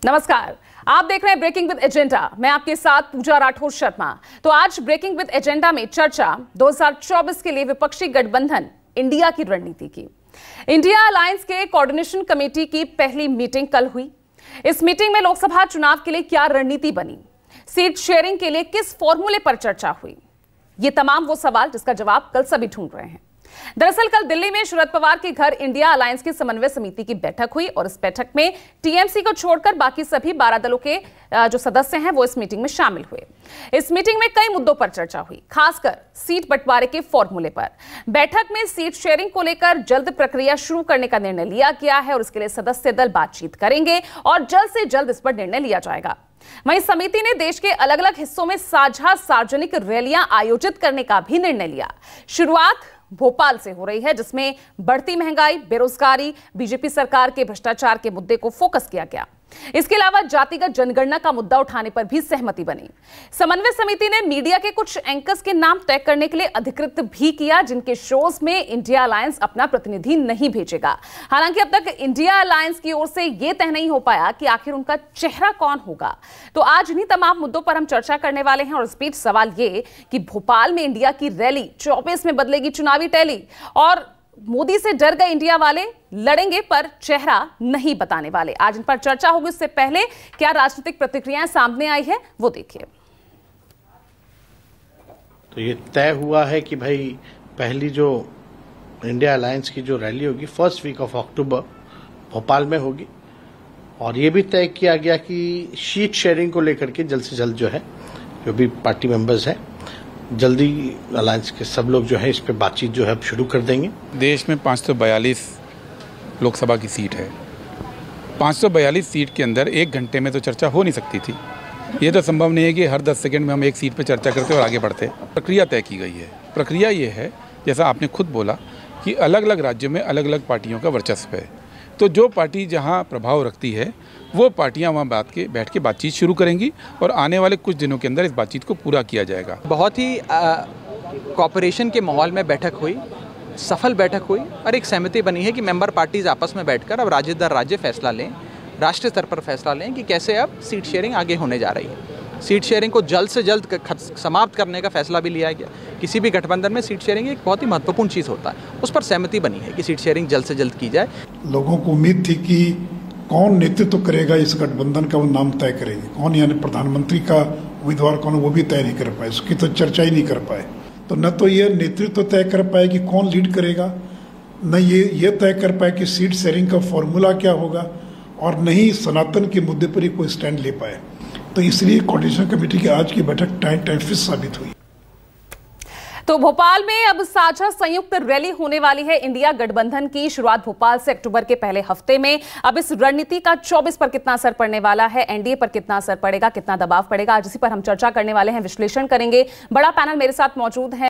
नमस्कार, आप देख रहे हैं ब्रेकिंग विद एजेंडा। मैं आपके साथ पूजा राठौर शर्मा। तो आज ब्रेकिंग विद एजेंडा में चर्चा 2024 के लिए विपक्षी गठबंधन इंडिया की रणनीति की। इंडिया अलायंस के कोऑर्डिनेशन कमेटी की पहली मीटिंग कल हुई। इस मीटिंग में लोकसभा चुनाव के लिए क्या रणनीति बनी, सीट शेयरिंग के लिए किस फॉर्मूले पर चर्चा हुई, ये तमाम वो सवाल जिसका जवाब कल सभी ढूंढ रहे हैं। दरअसल कल दिल्ली में शरद पवार के घर इंडिया अलायंस की समन्वय समिति की बैठक हुई और इस बैठक में टीएमसी को छोड़कर बाकी सभी 12 दलों के जो सदस्य हैं वो इस मीटिंग में शामिल हुए। इस मीटिंग में कई मुद्दों पर चर्चा हुई, खासकर सीट बंटवारे के फॉर्मूले पर। बैठक में सीट शेयरिंग को लेकर जल्द प्रक्रिया शुरू करने का निर्णय लिया गया है और इसके लिए सदस्य दल बातचीत करेंगे और जल्द से जल्द इस पर निर्णय लिया जाएगा। वहीं समिति ने देश के अलग अलग हिस्सों में साझा सार्वजनिक रैलियां आयोजित करने का भी निर्णय लिया। शुरुआत भोपाल से हो रही है, जिसमें बढ़ती महंगाई, बेरोजगारी, बीजेपी सरकार के भ्रष्टाचार के मुद्दे को फोकस किया गया। इसके अलावा जातिगत जनगणना का मुद्दा उठाने पर भी सहमति बनी। समन्वय समिति ने मीडिया के कुछ एंकर्स के नाम तय करने के लिए अधिकृत भी किया, जिनके शोज में इंडिया अलायंस अपना प्रतिनिधि नहीं भेजेगा। हालांकि अब तक इंडिया अलायंस की ओर से यह तय नहीं हो पाया कि आखिर उनका चेहरा कौन होगा। तो आज इन्हीं तमाम मुद्दों पर हम चर्चा करने वाले हैं और इस बीच सवाल ये कि भोपाल में इंडिया की रैली 24 में बदलेगी चुनावी टैली और मोदी से डर गए इंडिया वाले लड़ेंगे पर चेहरा नहीं बताने वाले। आज इन पर चर्चा होगी। इससे पहले क्या राजनीतिक प्रतिक्रियाएं सामने आई है वो देखिए। तो ये तय हुआ है कि भाई पहली जो इंडिया अलायंस की जो रैली होगी first week of October Bhopal में होगी और ये भी तय किया गया कि सीट शेयरिंग को लेकर के जल्द से जल्द जो है जो भी पार्टी मेंबर्स हैं जल्दी अलायंस के सब लोग जो है इस पे बातचीत जो है शुरू कर देंगे। देश में 542 लोकसभा की सीट है। 542 सीट के अंदर 1 घंटे में तो चर्चा हो नहीं सकती थी। ये तो संभव नहीं है कि हर 10 सेकंड में हम एक सीट पे चर्चा करते और आगे बढ़ते। प्रक्रिया तय की गई है। प्रक्रिया ये है, जैसा आपने खुद बोला, कि अलग अलग राज्यों में अलग अलग पार्टियों का वर्चस्व है। तो जो पार्टी जहाँ प्रभाव रखती है वो पार्टियां वहाँ बैठ के बातचीत शुरू करेंगी और आने वाले कुछ दिनों के अंदर इस बातचीत को पूरा किया जाएगा। बहुत ही कोऑपरेशन के माहौल में बैठक हुई, सफल बैठक हुई और एक सहमति बनी है कि मेंबर पार्टीज आपस में बैठकर अब राज्य दर राज्य फैसला लें, राष्ट्रीय स्तर पर फैसला लें कि कैसे अब सीट शेयरिंग आगे होने जा रही है। सीट शेयरिंग को जल्द से जल्द समाप्त करने का फैसला भी लिया गया। किसी भी गठबंधन में सीट शेयरिंग एक बहुत ही महत्वपूर्ण चीज़ होता है, उस पर सहमति बनी है कि सीट शेयरिंग जल्द से जल्द की जाए। लोगों को उम्मीद थी कि कौन नेतृत्व करेगा इस गठबंधन का, वो नाम तय करेंगे। कौन यानी प्रधानमंत्री का उम्मीदवार कौन, वो भी तय नहीं कर पाए, उसकी तो चर्चा ही नहीं कर पाए। तो न तो ये नेतृत्व तय कर पाए कि कौन लीड करेगा, न ये तय कर पाए कि सीट शेयरिंग का फॉर्मूला क्या होगा और न ही सनातन के मुद्दे पर ही कोई स्टैंड ले पाए। तो इसलिए कोऑर्डिनेशन कमेटी की आज की बैठक टाइम फिश साबित हुई। तो भोपाल में अब साझा संयुक्त रैली होने वाली है इंडिया गठबंधन की। शुरुआत भोपाल से अक्टूबर के पहले हफ्ते में। अब इस रणनीति का 24 पर कितना असर पड़ने वाला है, एनडीए पर कितना असर पड़ेगा, कितना दबाव पड़ेगा, आज इसी पर हम चर्चा करने वाले हैं, विश्लेषण करेंगे। बड़ा पैनल मेरे साथ मौजूद है।